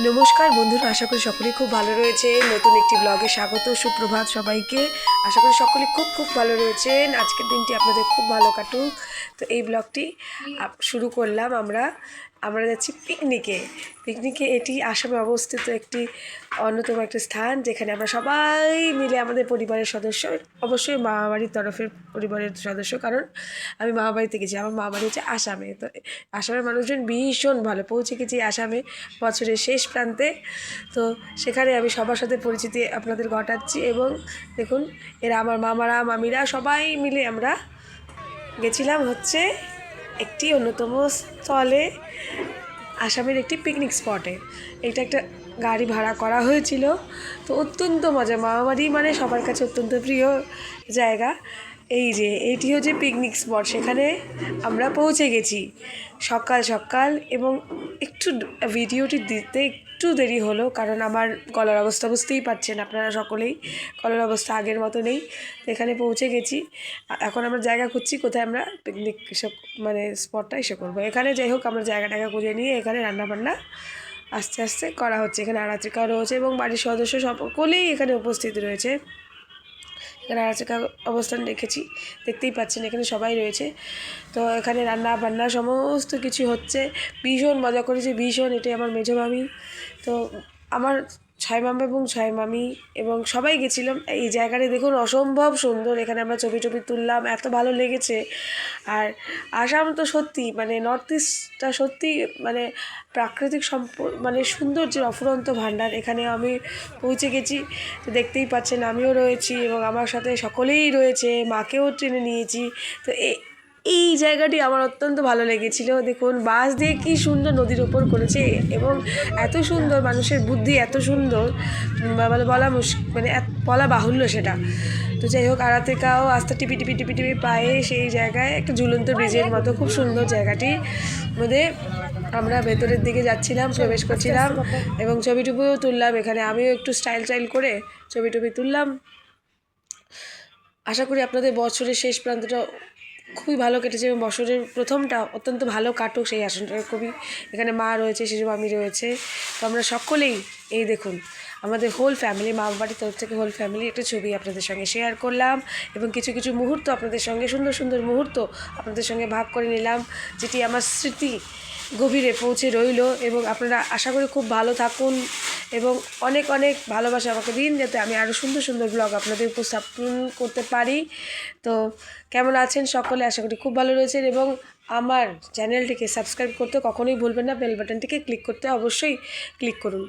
নমস্কার বন্ধুরা, আশা করি সকলেই খুব ভালো রয়েছে। নতুন একটি ব্লগে স্বাগত, সুপ্রভাত সবাইকে। আশা করি সকলেই খুব খুব ভালো রয়েছেন। আজকের দিনটি আপনাদের খুব ভালো কাটুক। তো এই ব্লগটি শুরু করলাম। আমরা যাচ্ছি পিকনিকে। এটি আসামে অবস্থিত একটি অন্যতম একটা স্থান, যেখানে আমরা সবাই মিলে আমাদের পরিবারের সদস্য, অবশ্যই মামাবাড়ির তরফের পরিবারের সদস্য, কারণ আমি মামাবাড়িতে গেছি। আমার মামাবাড়ি হচ্ছে আসামে। তো আসামের মানুষজন ভীষণ ভালো। পৌঁছে গেছি আসামে বছরের শেষ প্রান্তে। তো সেখানে আমি সবার সাথে পরিচিতি আপনাদের ঘটাচ্ছি। এবং দেখুন, এরা আমার মামারা মামিরা সবাই মিলে আমরা গেছিলাম হচ্ছে একটি অন্যতম স্থলে, আসামের একটি পিকনিক স্পটে। এটা একটা গাড়ি ভাড়া করা হয়েছিল। তো অত্যন্ত মজা। মামাবাড়ি মানে সবার কাছে অত্যন্ত প্রিয় জায়গা। এই যে এটি হচ্ছে পিকনিক স্পট, সেখানে আমরা পৌঁছে গেছি সকাল সকাল। এবং একটু ভিডিওটি দিতে একটু দেরি হলো, কারণ আমার গলার অবস্থা বুঝতেই পারছেন আপনারা সকলেই, গলার অবস্থা আগের মতো নেই। তো এখানে পৌঁছে গেছি। এখন আমরা জায়গা খুঁজছি কোথায় আমরা পিকনিক এসব মানে স্পটটা এসে করবো। এখানে যাই হোক, আমরা জায়গা খুঁজে নিয়ে এখানে রান্নাবান্না আস্তে আস্তে করা হচ্ছে। এখানে আরাত্রিকাও রয়েছে এবং বাড়ির সদস্য সকলেই এখানে উপস্থিত রয়েছে। এখানে আরাত্রিকা অবস্থান রেখেছি, দেখতেই পাচ্ছেন এখানে সবাই রয়েছে। তো এখানে রান্না বান্না সমস্ত কিছু হচ্ছে। ভীষণ মজা করেছি, ভীষণ। এটাই আমার মেজো মামি। তো আমার ছয় মামা এবং ছয় মামি এবং সবাই গেছিলাম। এই জায়গাটা দেখুন, অসম্ভব সুন্দর। এখানে আমরা ছবি তুললাম, এত ভালো লেগেছে। আর আসাম তো সত্যি মানে নর্থ ইস্টটা সত্যি মানে প্রাকৃতিক সম্পদ মানে সৌন্দর্যের অফুরন্ত ভাণ্ডার। এখানে আমি পৌঁছে গেছি। তো দেখতেই পাচ্ছেন আমিও রয়েছি এবং আমার সাথে সকলেই রয়েছে, মাকেও টেনে নিয়েছি। তো এই জায়গাটি আমার অত্যন্ত ভালো লেগেছিল। দেখুন, বাস দিয়ে কি সুন্দর নদীর ওপর করেছে, এবং এত সুন্দর, মানুষের বুদ্ধি এত সুন্দর বলা বাহুল্য সেটা। তো যাই হোক, আরাত্রিকাও আস্তে টিপি পায়ে সেই জায়গায় একটা ঝুলন্ত ব্রিজের মতো খুব সুন্দর জায়গাটি মধ্যে আমরা ভেতরের দিকে যাচ্ছিলাম, প্রবেশ করছিলাম এবং ছবি তুললাম। এখানে আমিও একটু স্টাইল করে ছবি তুললাম। আশা করি আপনাদের বছরের শেষ প্রান্তটা খুবই ভালো কেটেছে এবং বছরের প্রথমটা অত্যন্ত ভালো কাটুক সেই আসনটা খুবই। এখানে মা রয়েছে, শিশু মামি রয়েছে। তো আমরা সকলেই এই দেখুন, আমাদের হোল ফ্যামিলি, মা বাড়ির তরফ থেকে হোল ফ্যামিলি একটা ছবি আপনাদের সঙ্গে শেয়ার করলাম এবং কিছু মুহূর্ত আপনাদের সঙ্গে, সুন্দর মুহূর্ত আপনাদের সঙ্গে ভাগ করে নিলাম, যেটি আমার স্মৃতি গভীরে পৌঁছে রইল। এবং আপনারা আশা করি খুব ভালো থাকুন এবং অনেক ভালোবাসা আমাকে দিন, যাতে আমি আরও সুন্দর ব্লগ আপনাদের উপস্থাপন করতে পারি। তো কেমন আছেন সকলে? আশা করি খুব ভালো রয়েছেন এবং আমার চ্যানেলটিকে সাবস্ক্রাইব করতে কখনোই ভুলবেন না। বেল বাটনটিকে ক্লিক করতে অবশ্যই ক্লিক করুন।